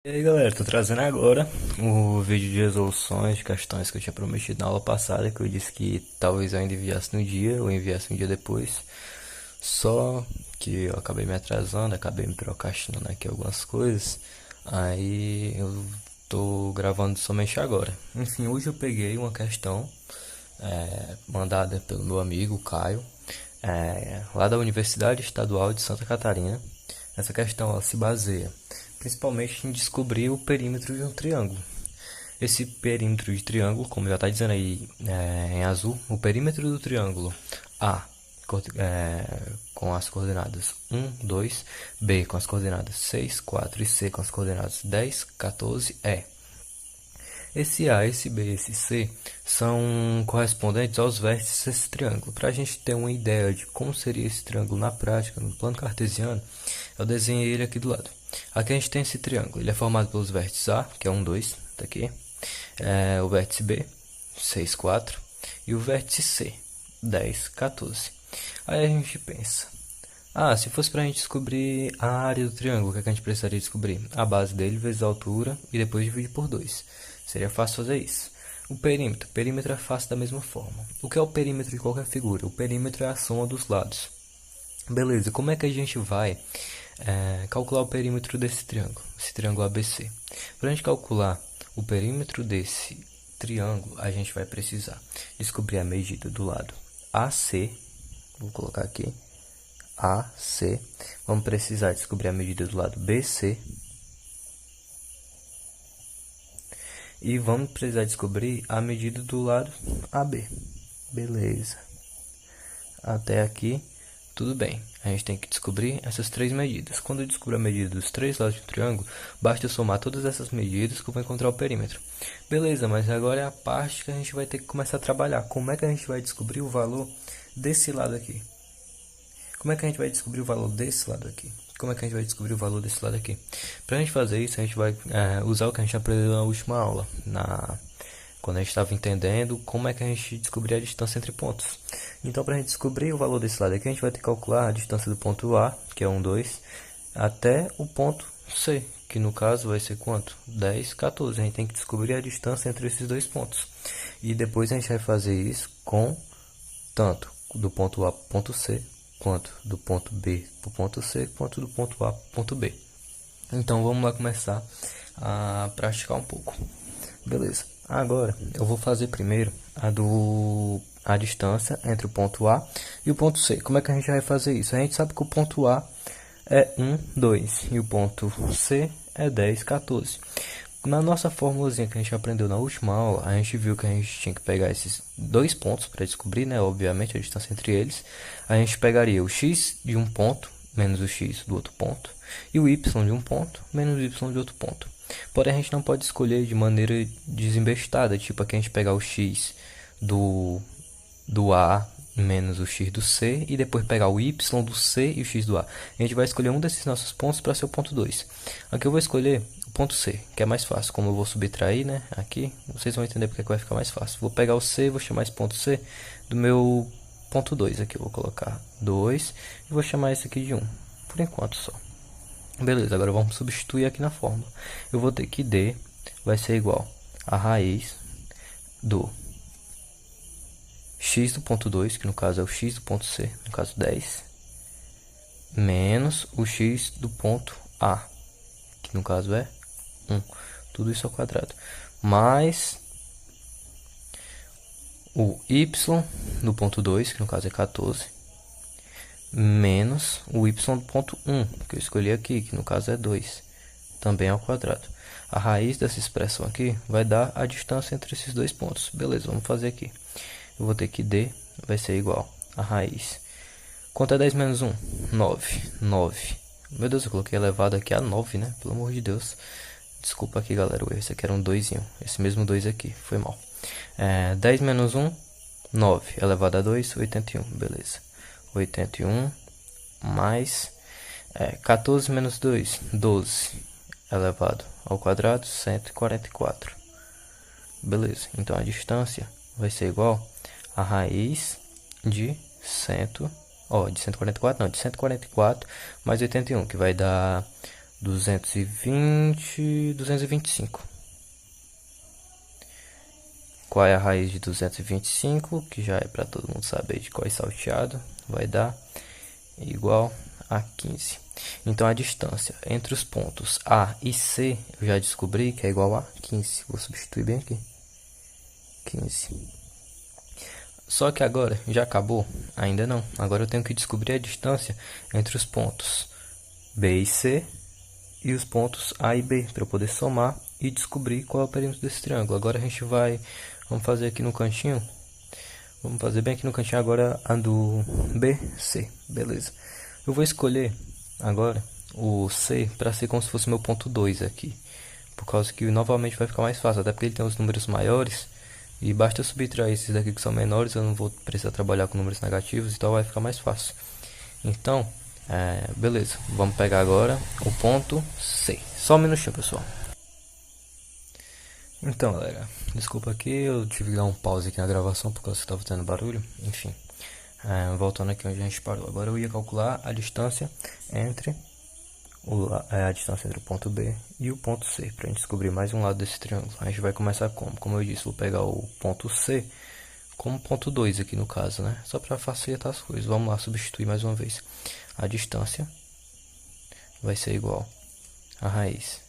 E aí galera, tô trazendo agora o vídeo de resoluções de questões que eu tinha prometido na aula passada, que eu disse que talvez eu ainda enviasse no dia ou enviasse um dia depois. Só que eu acabei me atrasando, acabei me procrastinando aqui algumas coisas, aí eu tô gravando somente agora. Enfim, hoje eu peguei uma questão mandada pelo meu amigo Caio, lá da Universidade Estadual de Santa Catarina. Essa questão ela se baseia principalmente em descobrir o perímetro de um triângulo. Esse perímetro de triângulo, como já está dizendo aí em azul, o perímetro do triângulo A com as coordenadas 1, 2, B com as coordenadas 6, 4 e C com as coordenadas 10, 14, E. Esse A, esse B e esse C são correspondentes aos vértices desse triângulo. Para a gente ter uma ideia de como seria esse triângulo na prática, no plano cartesiano, eu desenhei ele aqui do lado. Aqui a gente tem esse triângulo, ele é formado pelos vértices A, que é 1, 2, tá aqui, o vértice B, 6, 4, e o vértice C, 10, 14. Aí a gente pensa, se fosse para a gente descobrir a área do triângulo, o que, é que a gente precisaria descobrir? A base dele vezes a altura e depois dividir por 2. Seria fácil fazer isso. O perímetro é fácil da mesma forma. O que é o perímetro de qualquer figura? O perímetro é a soma dos lados. Beleza, como é que a gente vai calcular o perímetro desse triângulo, esse triângulo ABC? Para a gente calcular o perímetro desse triângulo, a gente vai precisar descobrir a medida do lado AC, vou colocar aqui, AC, vamos precisar descobrir a medida do lado BC, e vamos precisar descobrir a medida do lado AB. Beleza. Até aqui, tudo bem. A gente tem que descobrir essas três medidas. Quando eu descubro a medida dos três lados do triângulo, basta eu somar todas essas medidas que eu vou encontrar o perímetro. Beleza, mas agora é a parte que a gente vai ter que começar a trabalhar. Como é que a gente vai descobrir o valor desse lado aqui? Como é que a gente vai descobrir o valor desse lado aqui? Como é que a gente vai descobrir o valor desse lado aqui? Para a gente fazer isso, a gente vai usar o que a gente aprendeu na última aula, quando a gente estava entendendo como é que a gente descobria a distância entre pontos. Então, para a gente descobrir o valor desse lado aqui, a gente vai ter que calcular a distância do ponto A, que é 1, 2, até o ponto C, que no caso vai ser quanto? 10, 14. A gente tem que descobrir a distância entre esses dois pontos. E depois a gente vai fazer isso com tanto do ponto A para o ponto C, quanto do ponto B para o ponto C, quanto do ponto A para o ponto B. Então vamos lá começar a praticar um pouco. Beleza. Agora eu vou fazer primeiro a distância entre o ponto A e o ponto C. Como é que a gente vai fazer isso? A gente sabe que o ponto A é 1, 2 e o ponto C é 10, 14. Na nossa formulazinha que a gente aprendeu na última aula, a gente viu que a gente tinha que pegar esses dois pontos para descobrir, né? Obviamente, a distância entre eles. A gente pegaria o x de um ponto menos o x do outro ponto e o y de um ponto menos o y de outro ponto. Porém, a gente não pode escolher de maneira desembestada, tipo aqui a gente pegar o x do A menos o x do C e depois pegar o y do C e o x do A. A gente vai escolher um desses nossos pontos para ser o ponto 2. Aqui eu vou escolher o ponto C, que é mais fácil. Como eu vou subtrair, né, aqui, vocês vão entender porque que vai ficar mais fácil. Vou pegar o C e vou chamar esse ponto C do meu ponto 2. Aqui eu vou colocar 2 e vou chamar esse aqui de 1, por enquanto só. Beleza, agora vamos substituir aqui na fórmula. Eu vou ter que D vai ser igual a raiz do x do ponto 2, que no caso é o x do ponto C, no caso 10, menos o x do ponto A, que no caso é 1. Tudo isso ao quadrado. Mais o y do ponto 2, que no caso é 14, menos o y do ponto 1, que eu escolhi aqui, que no caso é 2, também ao quadrado. A raiz dessa expressão aqui vai dar a distância entre esses dois pontos. Beleza, vamos fazer aqui. Eu vou ter que D vai ser igual a raiz. Quanto é 10 menos 1? 9. 9. Meu Deus, eu coloquei elevado aqui a 9, né? Pelo amor de Deus. Desculpa aqui, galera. Esse aqui era um 2. Esse mesmo 2 aqui. Foi mal. 10 menos 1, 9. Elevado a 2, 81. Beleza. 81 mais 14 menos 2, 12. Elevado ao quadrado, 144. Beleza. Então a distância vai ser igual a raiz de 144 mais 81, que vai dar 220, 225. Qual é a raiz de 225? Que já é para todo mundo saber de qual é salteado. Vai dar igual a 15. Então a distância entre os pontos A e C eu já descobri que é igual a 15. Vou substituir bem aqui. 15. Só que agora já acabou? Ainda não. Agora eu tenho que descobrir a distância entre os pontos B e C e os pontos A e B para eu poder somar e descobrir qual é o perímetro desse triângulo. Agora a gente vamos fazer aqui no cantinho. Vamos fazer bem aqui no cantinho agora a do BC, beleza. Eu vou escolher agora o C para ser como se fosse meu ponto 2 aqui. Por causa que novamente vai ficar mais fácil, até porque ele tem os números maiores. E basta eu subtrair esses daqui que são menores, eu não vou precisar trabalhar com números negativos, então vai ficar mais fácil. Então, beleza, vamos pegar agora o ponto C. Só um minutinho, pessoal. Então, galera, desculpa aqui, eu tive que dar um pause aqui na gravação por causa que estava tendo barulho. Enfim, voltando aqui onde a gente parou. Agora eu ia calcular a distância entre a distância entre o ponto B e o ponto C, para a gente descobrir mais um lado desse triângulo. A gente vai começar como eu disse, vou pegar o ponto C como ponto 2 aqui no caso, né? Só para facilitar as coisas. Vamos lá, substituir mais uma vez. A distância vai ser igual a raiz.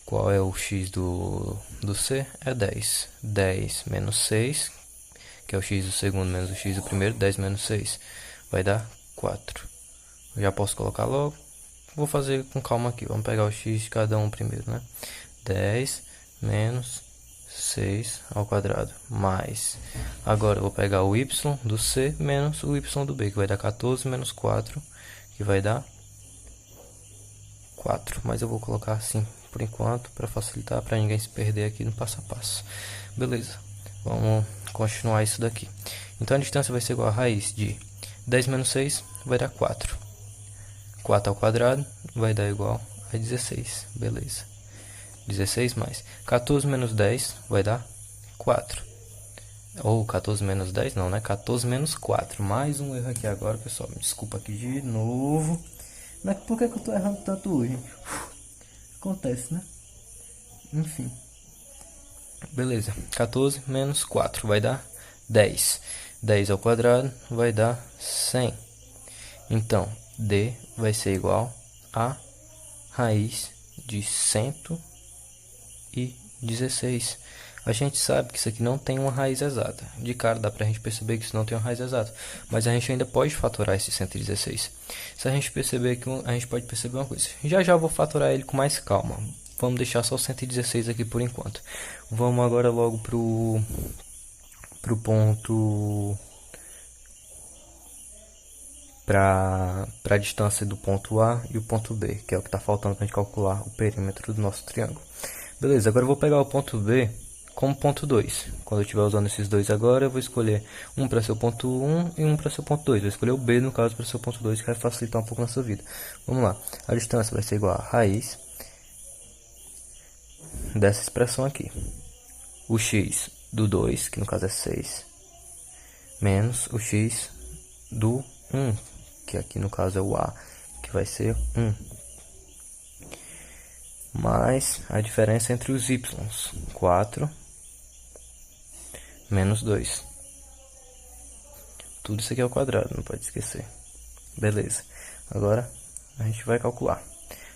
Qual é o x do C? É 10. 10 menos 6, que é o x do segundo menos o x do primeiro. 10 menos 6 vai dar 4. Eu já posso colocar logo. Vou fazer com calma aqui. Vamos pegar o x de cada um primeiro, né? 10 menos 6 ao quadrado. Mais. Agora eu vou pegar o y do C menos o y do B, que vai dar 14 menos 4, que vai dar 4. Mas eu vou colocar assim por enquanto, para facilitar, para ninguém se perder aqui no passo a passo. Beleza. Vamos continuar isso daqui. Então a distância vai ser igual a raiz de 10 menos 6 vai dar 4. 4 ao quadrado vai dar igual a 16, beleza. 16 mais 14 menos 10 vai dar 4. Ou 14 menos 10 não, né? 14 menos 4. Mais um erro aqui agora, pessoal. Me desculpa aqui de novo. Mas por que eu tô errando tanto hoje? Acontece, né? Enfim. Beleza. 14 menos 4 vai dar 10. 10 ao quadrado vai dar 100. Então, D vai ser igual a raiz de 116. A gente sabe que isso aqui não tem uma raiz exata. De cara dá pra gente perceber que isso não tem uma raiz exata. Mas a gente ainda pode fatorar esse 116. Se a gente perceber que a gente pode perceber uma coisa. Já eu vou fatorar ele com mais calma. Vamos deixar só o 116 aqui por enquanto. Vamos agora logo pro ponto... para a distância do ponto A e o ponto B, que é o que está faltando para a gente calcular o perímetro do nosso triângulo. Beleza, agora eu vou pegar o ponto B como ponto 2. Quando eu estiver usando esses dois agora, eu vou escolher um para ser o ponto 1 e um para ser o ponto 2. Vou escolher o B, no caso, para ser o ponto 2, que vai facilitar um pouco na sua vida. Vamos lá, a distância vai ser igual a raiz dessa expressão aqui. O x do 2, que no caso é 6, menos o x do 1, que aqui no caso é o A, que vai ser 1. Mais a diferença entre os y, 4 menos 2. Tudo isso aqui é ao quadrado, não pode esquecer. Beleza. Agora a gente vai calcular.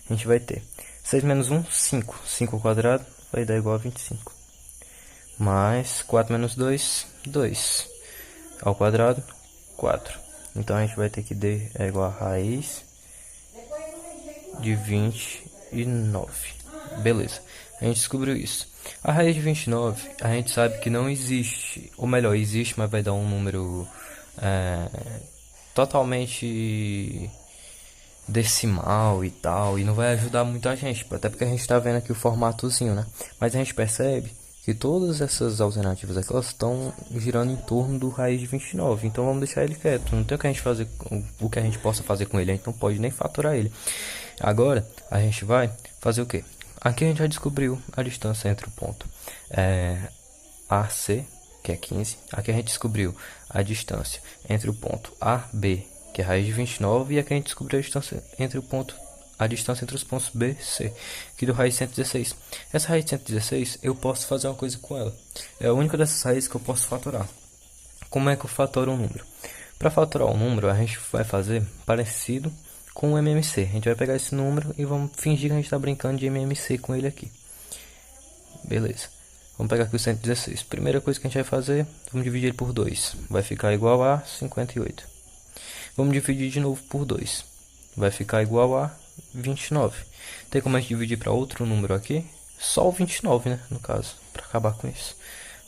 A gente vai ter 6 menos 1, 5. 5 ao quadrado vai dar igual a 25. Mais 4 menos 2, 2. Ao quadrado, 4. Então a gente vai ter que D é igual a raiz de 29. Beleza, a gente descobriu isso. A raiz de 29, a gente sabe que não existe, ou melhor, existe, mas vai dar um número totalmente decimal e tal, e não vai ajudar muito a gente, até porque a gente está vendo aqui o formatozinho, né? Mas a gente percebe que todas essas alternativas aqui, elas estão girando em torno do raiz de 29. Então vamos deixar ele quieto. Não tem o que a gente fazer, o que a gente possa fazer com ele. A gente não pode nem fatorar ele. Agora a gente vai fazer o que? Aqui a gente já descobriu a distância entre o ponto AC, que é 15. Aqui a gente descobriu a distância entre o ponto AB, que é a raiz de 29. E aqui a gente descobriu a distância entre o ponto a distância entre os pontos B e C, aqui do raiz de 116. Essa raiz de 116, eu posso fazer uma coisa com ela. É a única dessas raízes que eu posso fatorar. Como é que eu fatoro um número? Para fatorar um número, a gente vai fazer parecido com o MMC. A gente vai pegar esse número e vamos fingir que a gente está brincando de MMC com ele aqui. Beleza. Vamos pegar aqui o 116. Primeira coisa que a gente vai fazer, vamos dividir ele por 2. Vai ficar igual a 58. Vamos dividir de novo por 2. Vai ficar igual a 29. Tem como a gente dividir para outro número aqui? Só o 29, né? No caso, para acabar com isso.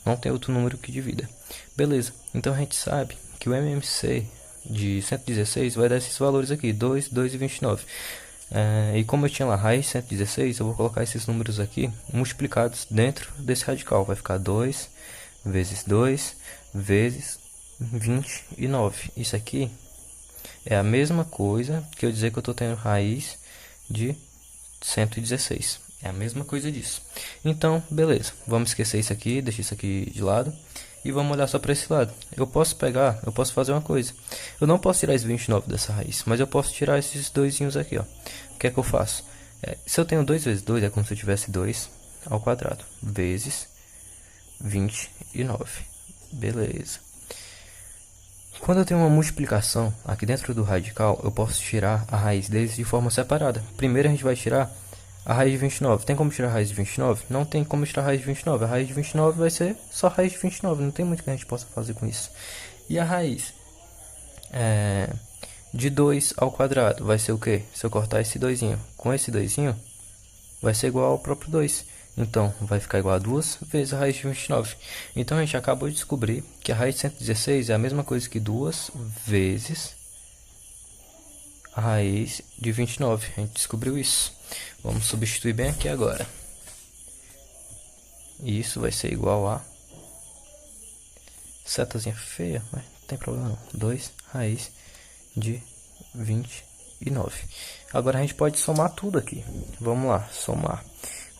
Não tem outro número que divida. Beleza. Então a gente sabe que o MMC de 116 vai dar esses valores aqui. 2, 2 e 29. E como eu tinha lá raiz 116, eu vou colocar esses números aqui multiplicados dentro desse radical. Vai ficar 2 vezes 2 vezes 29. Isso aqui é a mesma coisa que eu dizer que eu estou tendo raiz de 116. É a mesma coisa disso. Então, beleza. Vamos esquecer isso aqui, deixar isso aqui de lado. E vamos olhar só para esse lado. Eu posso fazer uma coisa. Eu não posso tirar esse 29 dessa raiz, mas eu posso tirar esses doisinhos aqui, ó. O que é que eu faço? Se eu tenho 2 vezes 2, é como se eu tivesse 2 ao quadrado, vezes 29. Beleza. Quando eu tenho uma multiplicação aqui dentro do radical, eu posso tirar a raiz deles de forma separada. Primeiro a gente vai tirar a raiz de 29. Tem como tirar a raiz de 29? Não tem como tirar a raiz de 29. A raiz de 29 vai ser só a raiz de 29. Não tem muito que a gente possa fazer com isso. E a raiz de 2 ao quadrado vai ser o quê? Se eu cortar esse 2 com esse 2, vai ser igual ao próprio 2. Então, vai ficar igual a 2 vezes a raiz de 29. Então, a gente acabou de descobrir que a raiz de 116 é a mesma coisa que 2 vezes a raiz de 29. A gente descobriu isso. Vamos substituir bem aqui agora. E isso vai ser igual a... Setazinha feia, mas não tem problema não. 2 raiz de 29. Agora a gente pode somar tudo aqui. Vamos lá, somar.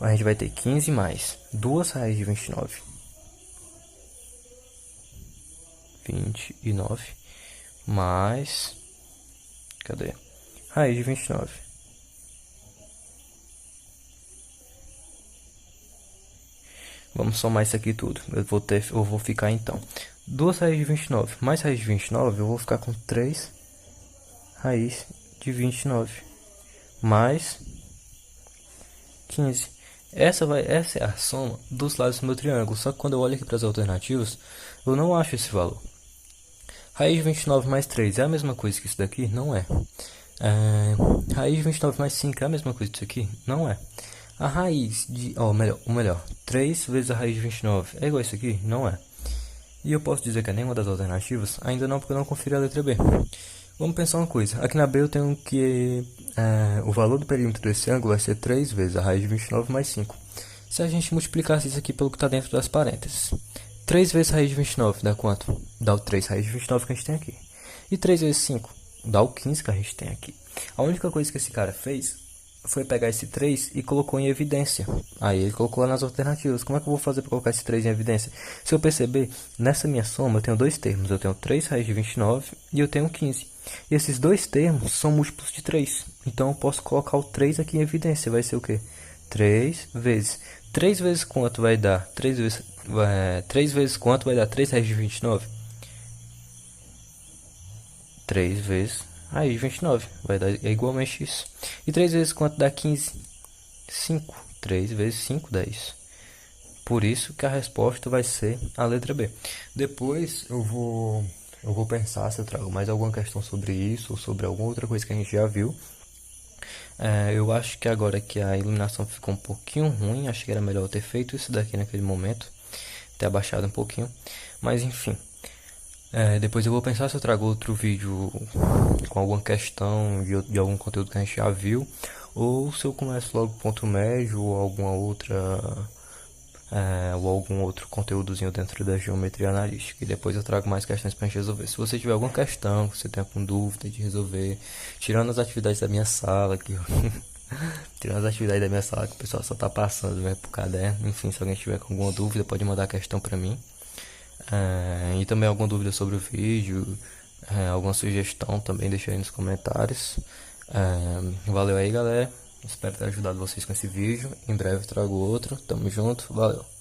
A gente vai ter 15 mais 2 raízes de 29. 29 mais... Cadê? Raiz de 29. Vamos somar isso aqui tudo. Eu vou ficar então 2 raízes de 29 mais raiz de 29, eu vou ficar com 3 raiz de 29 mais 15. Essa é a soma dos lados do meu triângulo. Só que quando eu olho aqui para as alternativas, eu não acho esse valor. Raiz de 29 mais 3 é a mesma coisa que isso daqui? Não é. Raiz de 29 mais 5 é a mesma coisa que isso aqui? Não é. A raiz de... melhor, 3 vezes a raiz de 29 é igual a isso aqui? Não é. E eu posso dizer que é nenhuma das alternativas? Ainda não, porque eu não conferi a letra B. Vamos pensar uma coisa. Aqui na B eu tenho que... o valor do perímetro desse ângulo vai ser 3 vezes a raiz de 29 mais 5. Se a gente multiplicasse isso aqui pelo que está dentro das parênteses. 3 vezes a raiz de 29 dá quanto? Dá o 3 raiz de 29 que a gente tem aqui. E 3 vezes 5 dá o 15 que a gente tem aqui. A única coisa que esse cara fez foi pegar esse 3 e colocou em evidência. Aí ele colocou lá nas alternativas. Como é que eu vou fazer para colocar esse 3 em evidência? Se eu perceber, nessa minha soma eu tenho dois termos. Eu tenho 3 raiz de 29 e eu tenho 15. E esses dois termos são múltiplos de 3. Então eu posso colocar o 3 aqui em evidência. Vai ser o quê? 3 vezes. 3 vezes quanto vai dar? 3 vezes quanto vai dar 3 raiz de 29? 3 vezes raiz de 29. Vai dar igualmente isso. E 3 vezes quanto dá 15? 5. 3 vezes 5 dá isso. Por isso que a resposta vai ser a letra B. Depois eu vou pensar se eu trago mais alguma questão sobre isso ou sobre alguma outra coisa que a gente já viu. Eu acho que agora que a iluminação ficou um pouquinho ruim, acho que era melhor eu ter feito isso daqui naquele momento, ter abaixado um pouquinho, mas enfim. Depois eu vou pensar se eu trago outro vídeo com alguma questão de algum conteúdo que a gente já viu, ou se eu começo logo ponto médio ou alguma outra... ou algum outro conteúdozinho dentro da geometria analítica. E depois eu trago mais questões para a gente resolver. Se você tiver alguma questão, se você tem alguma dúvida de resolver, tirando as atividades da minha sala, que tirando as atividades da minha sala, que o pessoal só tá passando, né, pro caderno. Enfim, se alguém tiver com alguma dúvida, pode mandar questão para mim. E também alguma dúvida sobre o vídeo, alguma sugestão também, deixa aí nos comentários. Valeu aí, galera. Espero ter ajudado vocês com esse vídeo. Em breve trago outro. Tamo junto. Valeu.